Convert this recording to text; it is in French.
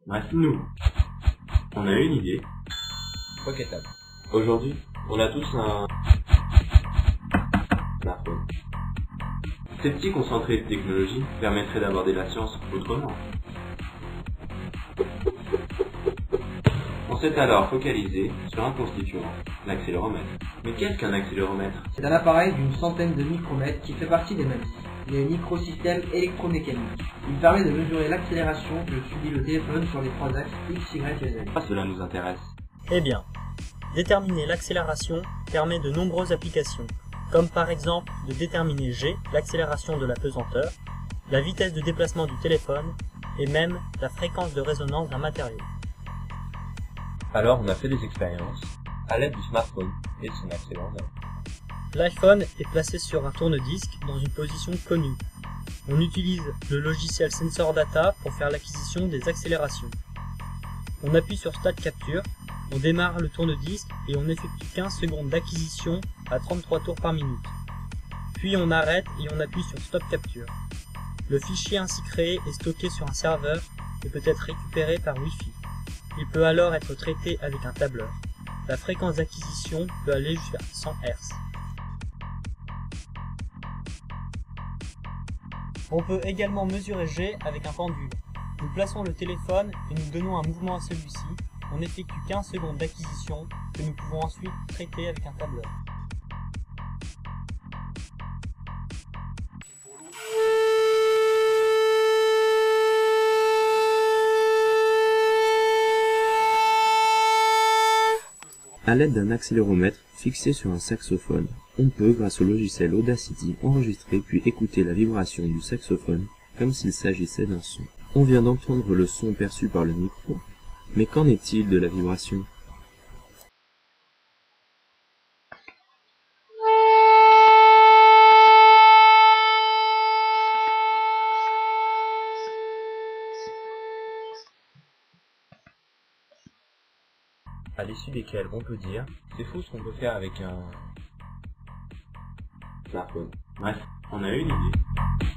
Bref, nous, on a une idée. Pocketable. Aujourd'hui, on a tous un smartphone. Ces petits concentrés de technologie permettraient d'aborder la science autrement. On s'est alors focalisé sur un constituant, l'accéléromètre. Mais qu'est-ce qu'un accéléromètre? C'est un appareil d'une centaine de micromètres qui fait partie des MEMS, les microsystèmes électromécaniques. Il permet de mesurer l'accélération que subit le téléphone sur les trois axes X, Y et Z. Pourquoi cela nous intéresse? Eh bien, déterminer l'accélération permet de nombreuses applications, comme par exemple de déterminer g, l'accélération de la pesanteur, la vitesse de déplacement du téléphone et même la fréquence de résonance d'un matériau. Alors on a fait des expériences à l'aide du smartphone et de son accéléromètre. L'iPhone est placé sur un tourne-disque dans une position connue. On utilise le logiciel Sensor Data pour faire l'acquisition des accélérations. On appuie sur Start Capture, on démarre le tourne-disque et on effectue 15 secondes d'acquisition à 33 tours par minute. Puis on arrête et on appuie sur Stop Capture. Le fichier ainsi créé est stocké sur un serveur et peut être récupéré par Wi-Fi. Il peut alors être traité avec un tableur. La fréquence d'acquisition peut aller jusqu'à 100 Hz. On peut également mesurer G avec un pendule. Nous plaçons le téléphone et nous donnons un mouvement à celui-ci. On effectue 15 secondes d'acquisition que nous pouvons ensuite traiter avec un tableur. À l'aide d'un accéléromètre fixé sur un saxophone, on peut, grâce au logiciel Audacity, enregistrer puis écouter la vibration du saxophone comme s'il s'agissait d'un son. On vient d'entendre le son perçu par le micro, mais qu'en est-il de la vibration? À l'issue desquels on peut dire, c'est fou ce qu'on peut faire avec un Smartphone. Bref, on a une idée.